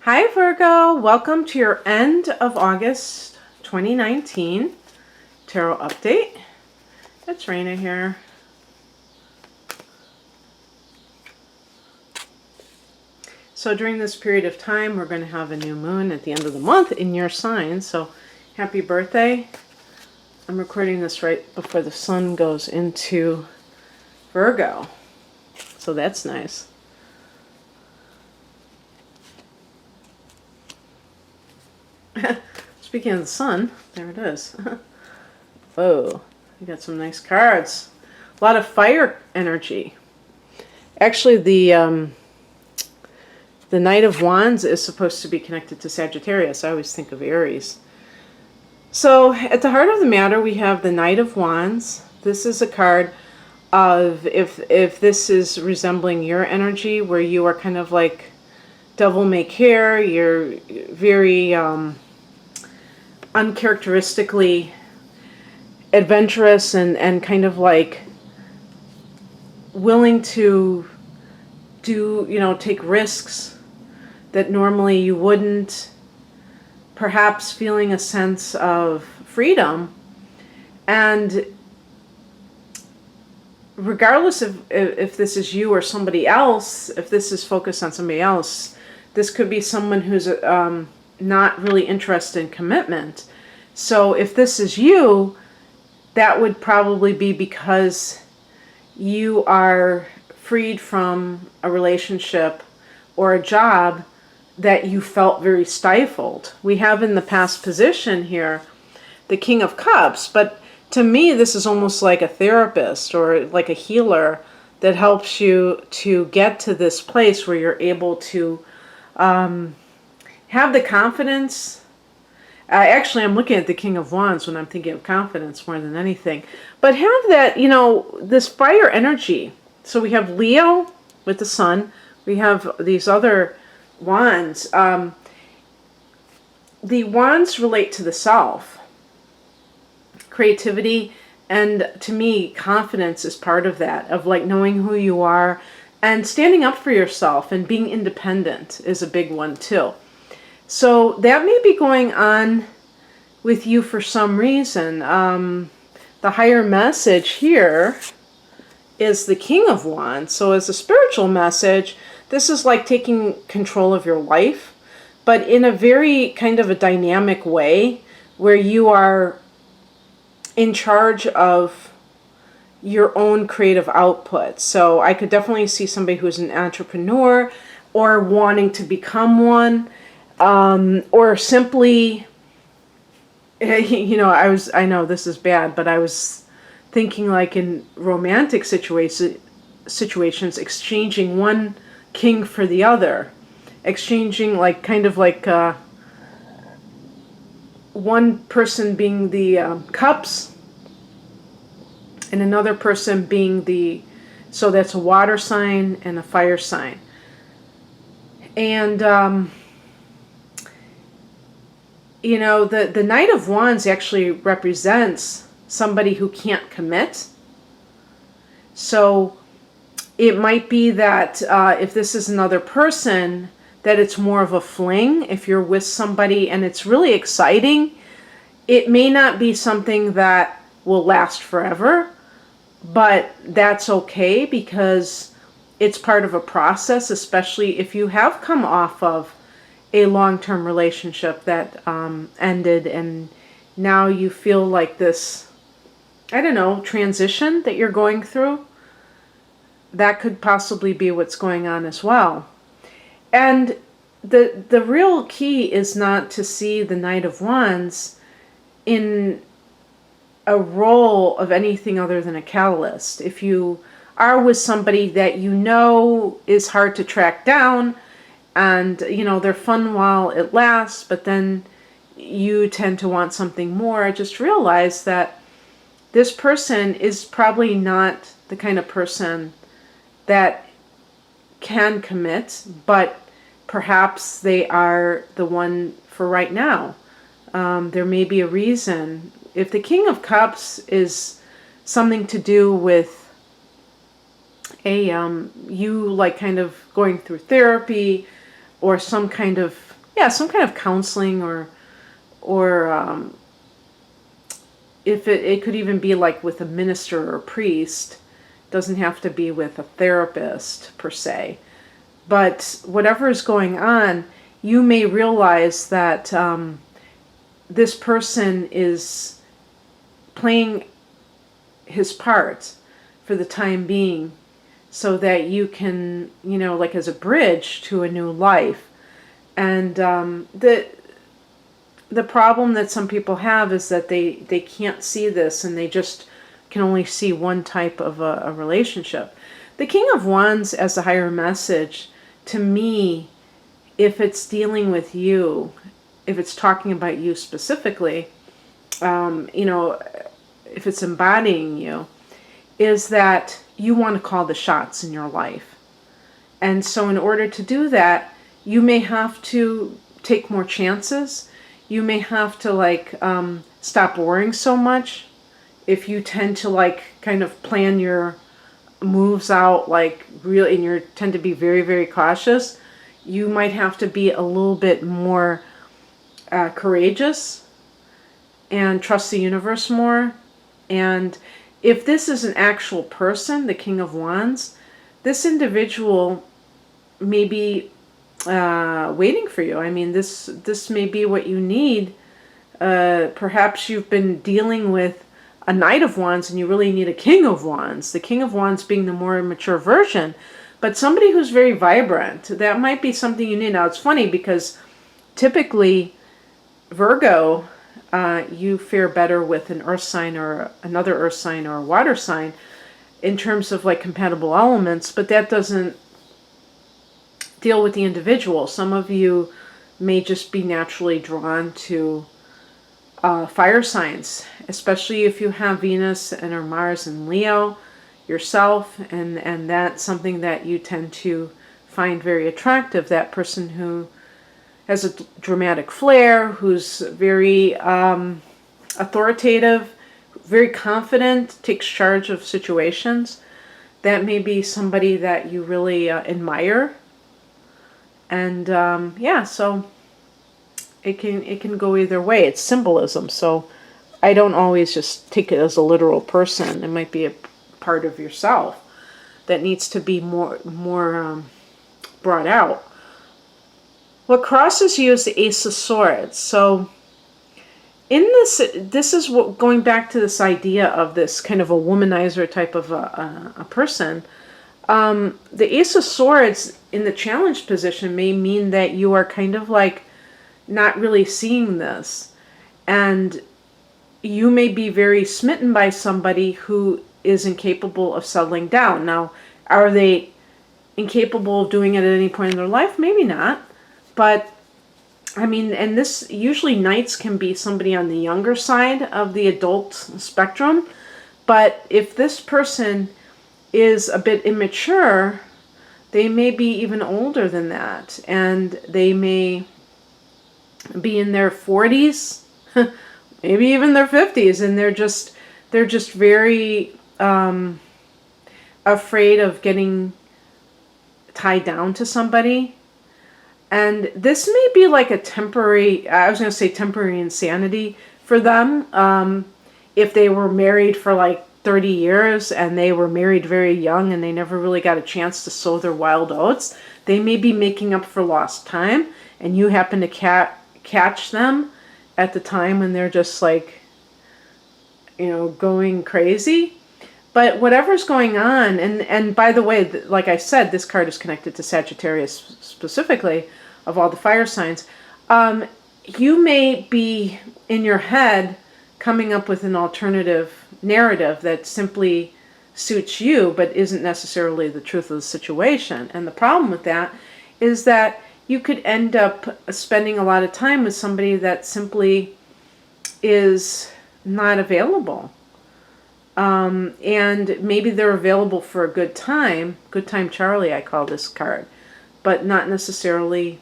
Hi Virgo, welcome to your end of August 2019 tarot update. It's Raina here. So during this period of time, we're going to have a new moon at the end of the month in your sign. So happy birthday. I'm recording this right before the sun goes into Virgo. So that's nice. Speaking of the sun, there it is. Whoa, you got some nice cards. A lot of fire energy. Actually, the Knight of Wands is supposed to be connected to Sagittarius. I always think of Aries. So at the heart of the matter, we have the Knight of Wands. This is a card of if this is resembling your energy, where you are kind of like devil may care. You're very uncharacteristically adventurous and kind of like willing to do, take risks that normally you wouldn't, perhaps feeling a sense of freedom. And regardless of if this is you or somebody else, if this is focused on somebody else, this could be someone who's not really interested in commitment. So if this is you, that would probably be because you are freed from a relationship or a job that you felt very stifled. We have in the past position here the King of Cups, but to me this is almost like a therapist or like a healer that helps you to get to this place where you're able to have the confidence. Actually, I'm looking at the King of Wands when I'm thinking of confidence more than anything. But have that, this fire energy. So we have Leo with the sun. We have these other wands. The wands relate to the self. Creativity, and to me, confidence is part of that, of like knowing who you are and standing up for yourself and being independent is a big one too. So that may be going on with you for some reason. The higher message here is the King of Wands. So as a spiritual message, this is like taking control of your life, but in a very kind of a dynamic way where you are in charge of your own creative output. So I could definitely see somebody who's an entrepreneur or wanting to become one. Or simply, I know this is bad, but I was thinking like in romantic situations, exchanging one king for the other, exchanging like kind of like one person being the cups and another person being so that's a water sign and a fire sign. And the Knight of Wands actually represents somebody who can't commit. So it might be that if this is another person, that it's more of a fling. If you're with somebody and it's really exciting, it may not be something that will last forever, but that's okay because it's part of a process, especially if you have come off of a long-term relationship that ended and now you feel like this, I don't know, transition that you're going through. That could possibly be what's going on as well. And the real key is not to see the Knight of Wands in a role of anything other than a catalyst. If you are with somebody that is hard to track down, and they're fun while it lasts, but then you tend to want something more, just realize that this person is probably not the kind of person that can commit, but perhaps they are the one for right now. There may be a reason. If the King of Cups is something to do with you like kind of going through therapy or some kind of yeah, some kind of counseling, or if it could even be like with a minister or a priest. It doesn't have to be with a therapist per se. But whatever is going on, you may realize that this person is playing his part for the time being, so that you can, like as a bridge to a new life. And the problem that some people have is that they can't see this, and they just can only see one type of a relationship. The King of Wands as a higher message, to me, if it's dealing with you, if it's talking about you specifically, if it's embodying you, is that you want to call the shots in your life. And so in order to do that, you may have to take more chances. You may have to stop worrying so much. If you tend to kind of plan your moves out really, and you tend to be very, very cautious, you might have to be a little bit more courageous and trust the universe more. And if this is an actual person, the King of Wands, this individual may be waiting for you. I mean, this may be what you need. Perhaps you've been dealing with a Knight of Wands and you really need a King of Wands. The King of Wands being the more mature version, but somebody who's very vibrant. That might be something you need. Now, it's funny because typically Virgo, you fare better with an earth sign or another earth sign or a water sign in terms of compatible elements, but that doesn't deal with the individual. Some of you may just be naturally drawn to fire signs, especially if you have Venus and or Mars in Leo yourself, and that's something that you tend to find very attractive. That person who has a dramatic flair, who's very authoritative, very confident, takes charge of situations. That may be somebody that you really admire. And so it can go either way. It's symbolism, so I don't always just take it as a literal person. It might be a part of yourself that needs to be more brought out. What crosses you is the Ace of Swords. So in this is what, going back to this idea of this kind of a womanizer type of a person. The Ace of Swords in the challenged position may mean that you are kind of not really seeing this, and you may be very smitten by somebody who is incapable of settling down. Now, are they incapable of doing it at any point in their life? Maybe not, but I mean, and this usually Knights can be somebody on the younger side of the adult spectrum, but if this person is a bit immature, they may be even older than that, and they may be in their 40s, maybe even their 50s, and they're just very afraid of getting tied down to somebody. And this may be like a temporary, I was going to say temporary insanity for them. If they were married for 30 years and they were married very young and they never really got a chance to sow their wild oats, they may be making up for lost time, and you happen to catch them at the time when they're just going crazy. But whatever's going on, and by the way, like I said, this card is connected to Sagittarius specifically, of all the fire signs. You may be in your head coming up with an alternative narrative that simply suits you, but isn't necessarily the truth of the situation. And the problem with that is that you could end up spending a lot of time with somebody that simply is not available. And maybe they're available for a good time Charlie, I call this card, but not necessarily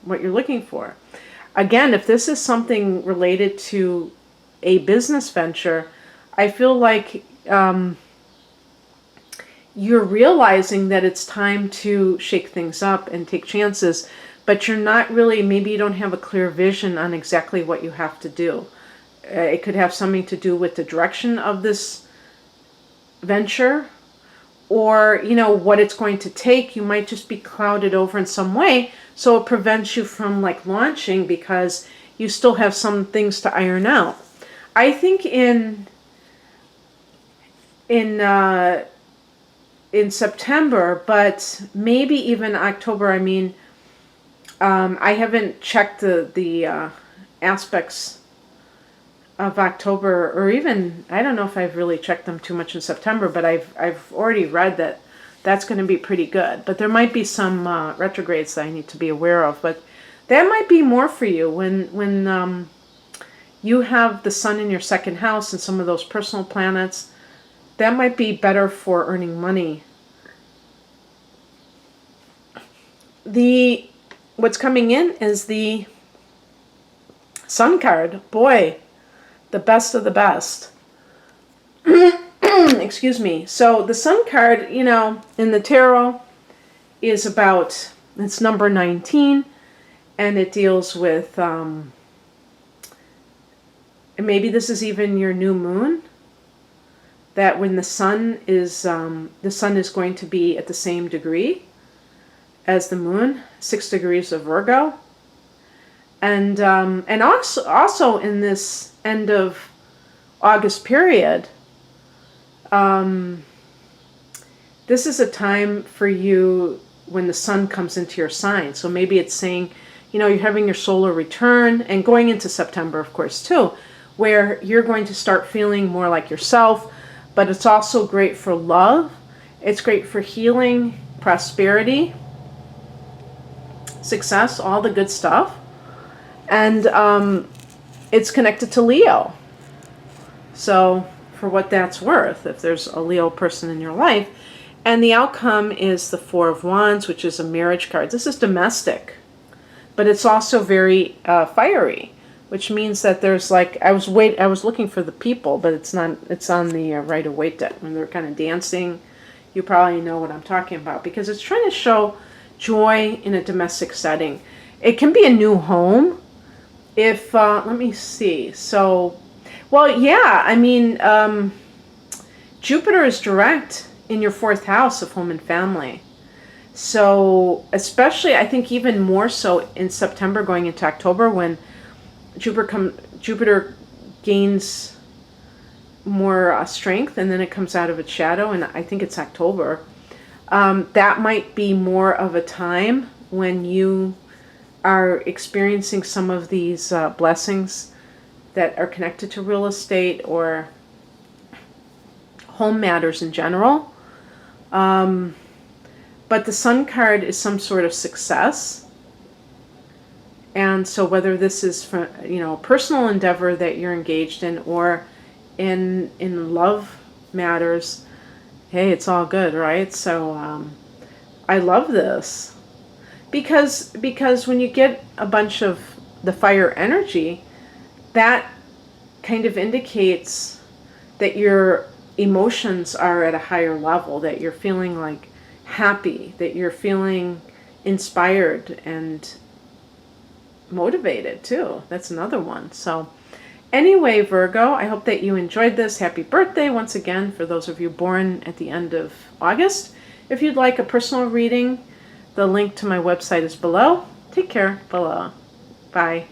what you're looking for. Again, if this is something related to a business venture, I feel like you're realizing that it's time to shake things up and take chances. but you're not really, maybe you don't have a clear vision on exactly what you have to do. It could have something to do with the direction of this venture, or what it's going to take. You might just be clouded over in some way, so it prevents you from like launching because you still have some things to iron out. I think in September, but maybe even October. I mean, I haven't checked the aspects of October, or even, I don't know if I've really checked them too much in September, but I've already read that that's going to be pretty good. But there might be some retrogrades that I need to be aware of. But that might be more for you when you have the sun in your second house and some of those personal planets. That might be better for earning money. What's coming in is the Sun card. Boy, the best of the best. Excuse me. So the Sun card, in the tarot is about, it's number 19, and it deals with, maybe this is even your new moon, that when the sun is going to be at the same degree as the moon, 6 degrees of Virgo. And also in this end of August period, this is a time for you when the sun comes into your sign. So maybe it's saying, you're having your solar return, and going into September, of course, too, where you're going to start feeling more like yourself. But it's also great for love. It's great for healing, prosperity, success, all the good stuff. And it's connected to Leo. So for what that's worth, if there's a Leo person in your life. And the outcome is the 4 of Wands, which is a marriage card. This is domestic, but it's also very fiery, which means that there's like, I was looking for the people, but it's not, it's on the Rider-Waite deck when they're kind of dancing. You probably know what I'm talking about, because it's trying to show joy in a domestic setting. It can be a new home. If, let me see. So, well, yeah, I mean, Jupiter is direct in your 4th house of home and family. So, especially, I think even more so in September going into October, when Jupiter gains more strength, and then it comes out of its shadow, and I think it's October. That might be more of a time when you are experiencing some of these blessings that are connected to real estate or home matters in general. But the Sun card is some sort of success. And so whether this is for, a personal endeavor that you're engaged in, or in love matters, hey, it's all good, right? So I love this. Because when you get a bunch of the fire energy, that kind of indicates that your emotions are at a higher level, that you're feeling like happy, that you're feeling inspired and motivated too. That's another one. So anyway, Virgo, I hope that you enjoyed this. Happy birthday once again for those of you born at the end of August. If you'd like a personal reading, the link to my website is below. Take care. Bye.